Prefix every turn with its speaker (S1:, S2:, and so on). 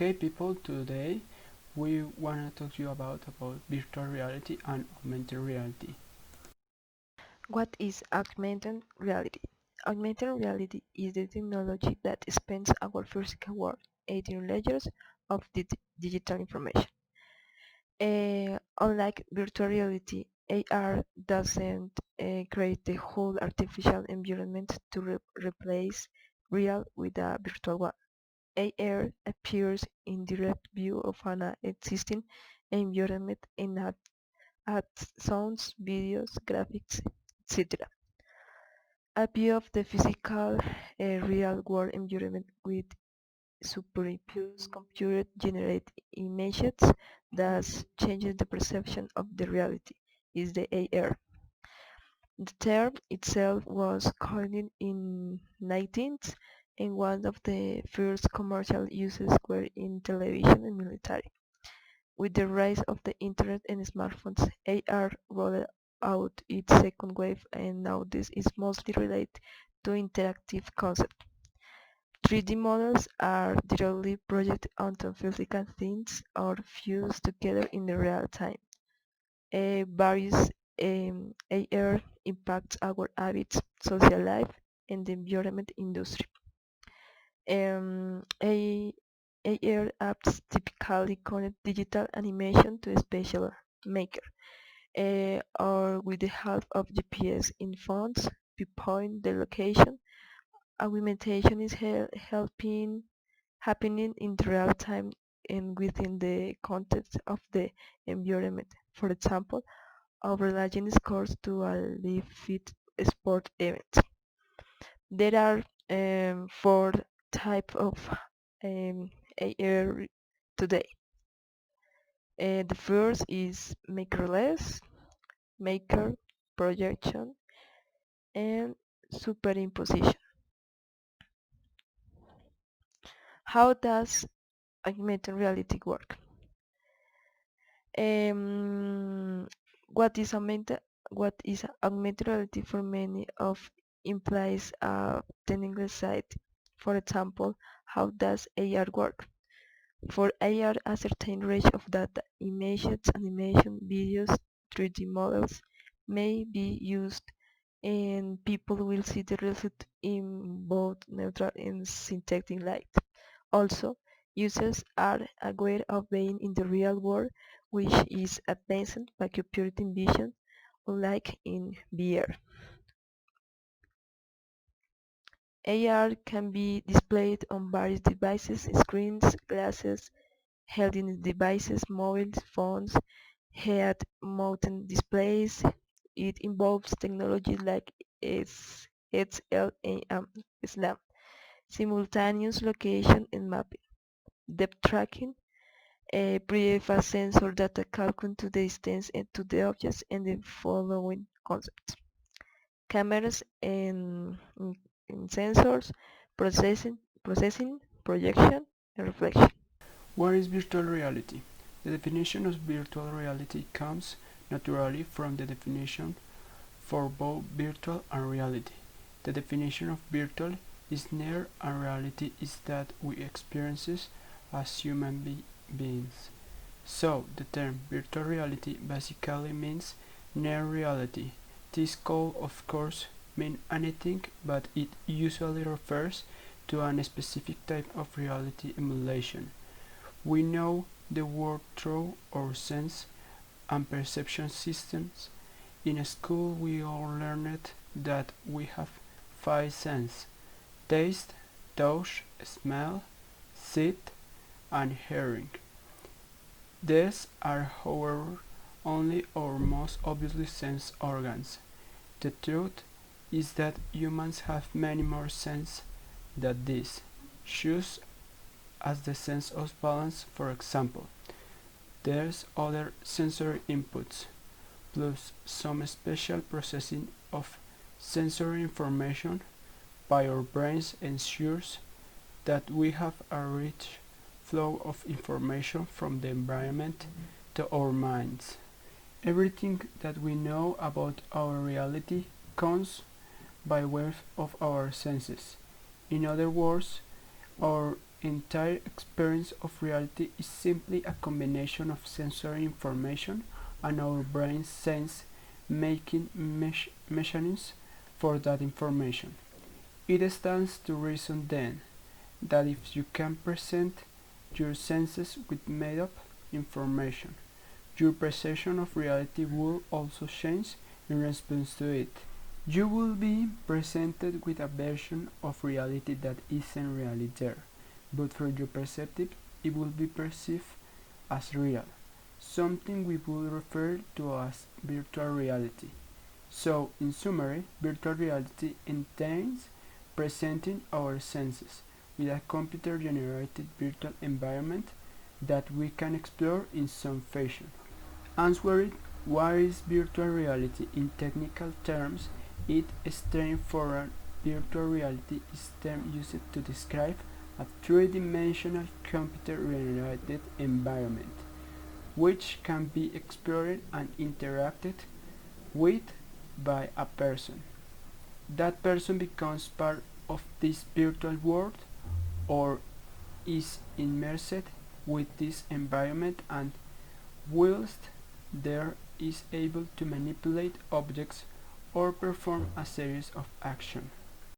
S1: Okay, people, today we want to talk to you about virtual reality and augmented reality.
S2: What is augmented reality? Augmented reality is the technology that expands our physical world, adding layers of digital information. Unlike virtual reality, AR doesn't create the whole artificial environment to replace real with a virtual one. AR appears in direct view of an existing environment and adds sounds, videos, graphics, etc. A view of the physical real-world environment with superimposed computer-generated images thus changes the perception of the reality is the AR. The term itself was coined in 19th and one of the first commercial uses were in television and military. With the rise of the internet and smartphones, AR rolled out its second wave and now this is mostly related to interactive concepts. 3D models are directly projected onto physical things or fused together in real time. Various AR impacts our habits, social life, and the environment industry. AR apps typically connect digital animation to a special maker, or with the help of GPS in phones, pinpoint the location. Augmentation is helping happening in real time and within the context of the environment. For example, overlaying scores to a live fit sport event. There are four types of AR today. The first is makerless, maker, projection, and superimposition. How does augmented reality work? Um, what is augmented what is augmented reality for many of implies a technical side. For example, how does AR work? For AR, a certain range of data, images, animation, videos, 3D models may be used and people will see the result in both neutral and synthetic light. Also, users are aware of being in the real world, which is advanced by computing vision, unlike in VR. AR can be displayed on various devices, screens, glasses, held in devices, mobile phones, head-mounted displays. It involves technologies like SLAM, SLAM, simultaneous location and mapping, depth tracking, pre-phase sensor data calculation to the distance and to the objects and the following concepts. Cameras and sensors, processing, projection, and reflection.
S1: What is virtual reality? The definition of virtual reality comes naturally from the definition for both virtual and reality. The definition of virtual is near and reality is that we experiences as human beings. So, the term virtual reality basically means near reality. This could, of course, mean anything, but it usually refers to a specific type of reality emulation. We know the word through our sense and perception systems. In school, we all learned that we have five senses: taste, touch, smell, sight, and hearing. These are, however, only our most obviously sense organs. The truth is that humans have many more senses than this. Choose as the sense of balance, for example. There's other sensory inputs, plus some special processing of sensory information by our brains ensures that we have a rich flow of information from the environment to our minds. Everything that we know about our reality comes by way of our senses. In other words, our entire experience of reality is simply a combination of sensory information and our brain's sense-making mechanisms for that information. It stands to reason then that if you can present your senses with made-up information, your perception of reality will also change in response to it. You will be presented with a version of reality that isn't really there, but for your perceptive it will be perceived as real, something we would refer to as virtual reality. So, in summary, virtual reality entails presenting our senses with a computer-generated virtual environment that we can explore in some fashion. Answering what is virtual reality in technical terms, it straightforward. Virtual reality is a term used to describe a three-dimensional computer-generated environment which can be explored and interacted with by a person. That person becomes part of this virtual world or is immersed with this environment and whilst there is able to manipulate objects or perform a series of actions.